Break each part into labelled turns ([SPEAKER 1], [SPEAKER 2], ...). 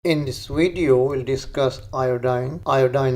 [SPEAKER 1] In this video, we'll discuss iodine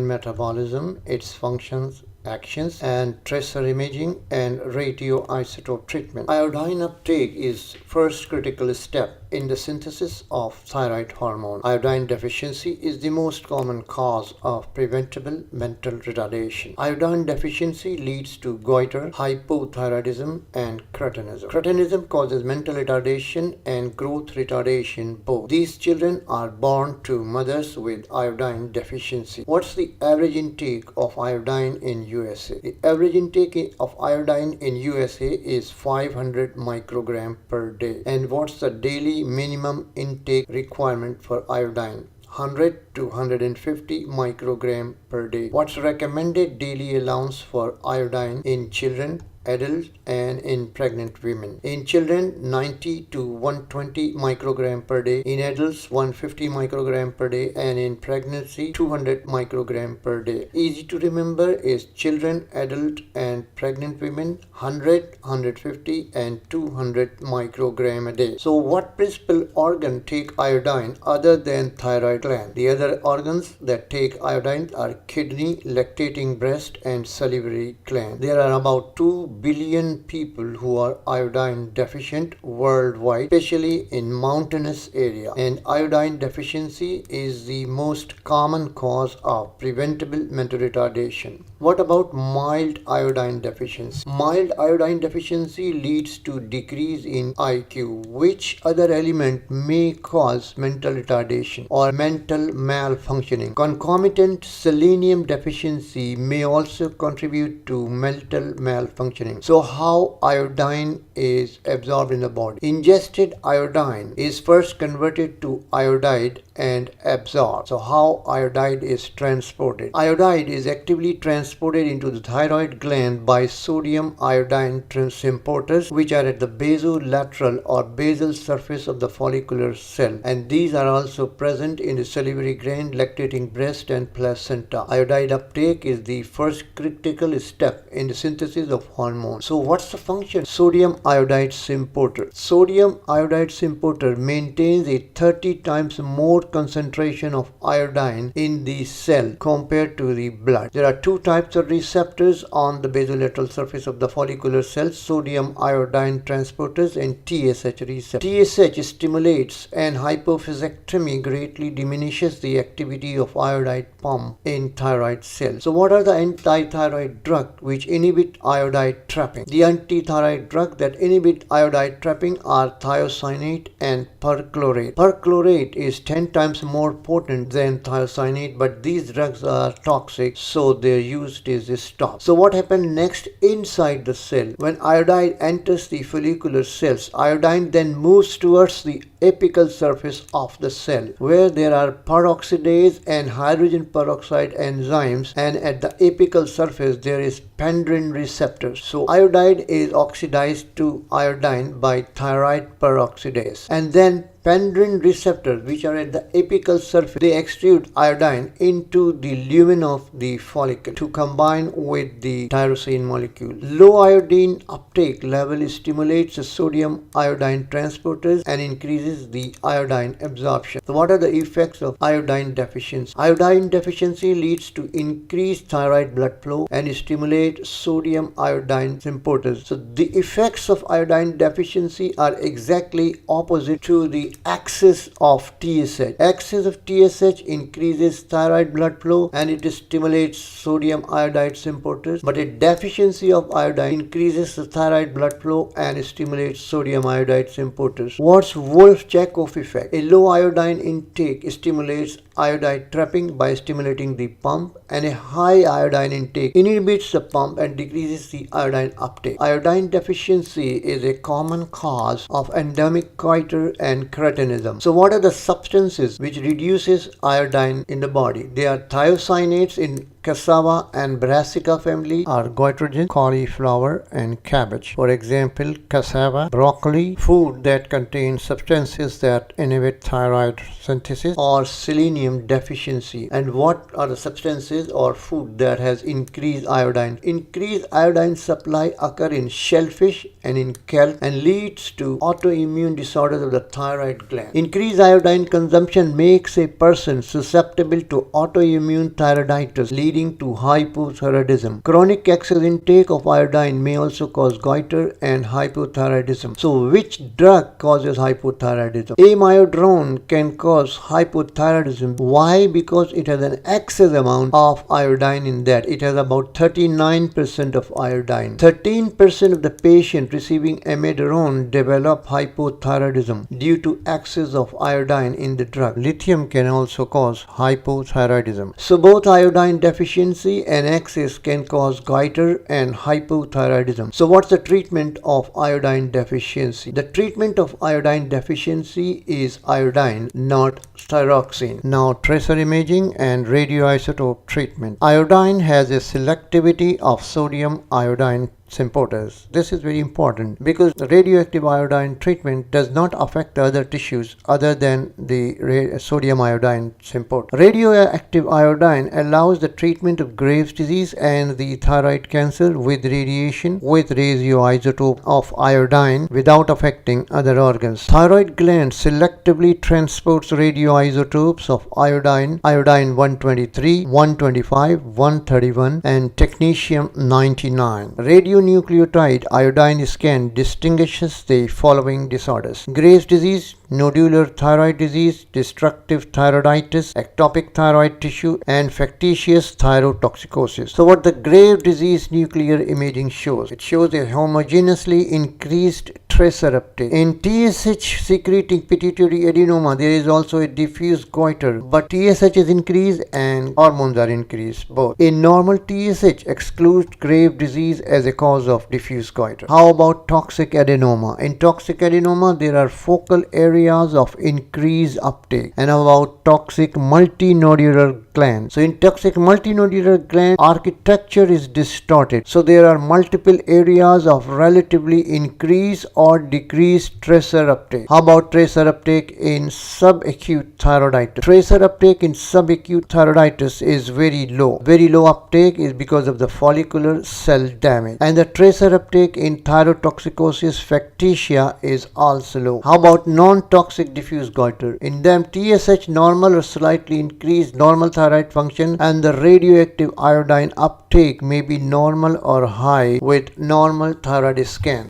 [SPEAKER 1] metabolism, its functions, actions, and tracer imaging and radioisotope treatment. Iodine uptake is first critical step in the synthesis of thyroid hormone. Iodine deficiency is the most common cause of preventable mental retardation. Iodine deficiency leads to goiter, hypothyroidism, and cretinism. Cretinism causes mental retardation and growth retardation both. These children are born to mothers with iodine deficiency. What's the average intake of iodine in USA? The average intake of iodine in USA is 500 microgram per day. And what's the daily minimum intake requirement for iodine? 100 to 150 microgram per day. What's recommended daily allowance for iodine in children, adults, and in pregnant women? In children, 90 to 120 microgram per day. In adults, 150 microgram per day, and in pregnancy, 200 microgram per day. Easy to remember is children, adult, and pregnant women, 100, 150, and 200 microgram a day. So what principal organ take iodine other than thyroid gland? The other organs that take iodine are kidney, lactating breast, and salivary gland. There are about 2 billion people who are iodine deficient worldwide, especially in mountainous area, and iodine deficiency is the most common cause of preventable mental retardation. What about mild iodine deficiency? Mild iodine deficiency leads to decrease in IQ. Which other element may cause mental retardation or mental malfunctioning? Concomitant selenium deficiency may also contribute to mental malfunctioning. So how iodine is absorbed in the body? Ingested iodine is first converted to iodide and absorbed. So how iodide is transported? Iodide is actively transported into the thyroid gland by sodium iodine transporters, which are at the basolateral or basal surface of the follicular cell, and these are also present in the salivary gland, lactating breast, and placenta. Iodide uptake is the first critical step in the synthesis of hormone. So what's the function? Sodium iodide symporter. Sodium iodide symporter maintains a 30 times more concentration of iodine in the cell compared to the blood. There are two types of receptors on the basolateral surface of the follicular cell: sodium iodine transporters and TSH receptors. TSH stimulates, and hypophysectomy greatly diminishes the activity of iodide pump in thyroid cells. So what are the anti-thyroid drugs which inhibit iodide trapping? The anti-thyroid drugs that inhibit iodide trapping are thiocyanate and perchlorate. Perchlorate is 10 times more potent than thiocyanate, but these drugs are toxic, so their use is stopped. So what happens next inside the cell? When iodide enters the follicular cells, iodine then moves towards the apical surface of the cell, where there are peroxidase and hydrogen peroxide enzymes, and at the apical surface there is pendrin receptors. So iodide is oxidized to iodine by thyroid peroxidase, and then pendrin receptors, which are at the apical surface, they extrude iodine into the lumen of the follicle to combine with the tyrosine molecule. Low iodine uptake level stimulates the sodium iodine transporters and increases the iodine absorption. So what are the effects of iodine deficiency? Iodine deficiency leads to increased thyroid blood flow and stimulates sodium iodine symporters. So the effects of iodine deficiency are exactly opposite to the excess of TSH. Excess of TSH increases thyroid blood flow and it stimulates sodium iodide symporters, but a deficiency of iodine increases the thyroid blood flow and stimulates sodium iodide symporters. What's Wolff-Chaikoff effect? A low iodine intake stimulates iodide trapping by stimulating the pump, and a high iodine intake inhibits the pump and decreases the iodine uptake. Iodine deficiency is a common cause of endemic goiter and cretinism. So what are the substances which reduces iodine in the body? They are thiocyanates in cassava and brassica family are goitrogens, cauliflower and cabbage. For example, cassava, broccoli, food that contains substances that inhibit thyroid synthesis or selenium deficiency. And what are the substances or food that has increased iodine? Increased iodine supply occur in shellfish and in kelp and leads to autoimmune disorders of the thyroid gland. Increased iodine consumption makes a person susceptible to autoimmune thyroiditis, leading to hypothyroidism. Chronic excess intake of iodine may also cause goiter and hypothyroidism. So which drug causes hypothyroidism? Amiodarone can cause hypothyroidism. Why? Because it has an excess amount of iodine in that. It has about 39% of iodine. 13% of the patient receiving amiodarone develop hypothyroidism due to excess of iodine in the drug. Lithium can also cause hypothyroidism. So both iodine deficiency and excess can cause goiter and hypothyroidism. So what's the treatment of iodine deficiency? The treatment of iodine deficiency is iodine, not thyroxine. Now, tracer imaging and radioisotope treatment. Iodine has a selectivity of sodium iodine synthetase. This is very important because radioactive iodine treatment does not affect the other tissues other than the sodium iodine synthetase. Radioactive iodine allows the treatment of Graves' disease and the thyroid cancer with radiation with radioisotope of iodine without affecting other organs. Thyroid gland selectively transports radioisotopes of iodine 123, 125, 131 and technetium 99. Radionucleotide iodine scan distinguishes the following disorders: Graves' disease, nodular thyroid disease, destructive thyroiditis, ectopic thyroid tissue, and factitious thyrotoxicosis. So what the Graves' disease nuclear imaging shows? It shows a homogeneously increased tracer uptake. In TSH secreting pituitary adenoma, there is also a diffuse goiter, but TSH is increased and hormones are increased both. A normal TSH excludes Graves' disease as a cause of diffuse goiter. How about toxic adenoma? In toxic adenoma, there are focal areas of increased uptake. And about toxic multinodular gland? So in toxic multinodular gland, architecture is distorted. So there are multiple areas of relatively increased or decreased tracer uptake. How about tracer uptake in subacute thyroiditis? Tracer uptake in subacute thyroiditis is very low. Very low uptake is because of the follicular cell damage. And the tracer uptake in thyrotoxicosis factitia is also low. How about non-toxic diffuse goiter? In them, TSH normal or slightly increased normal thyroid function and the radioactive iodine uptake may be normal or high with normal thyroid scan.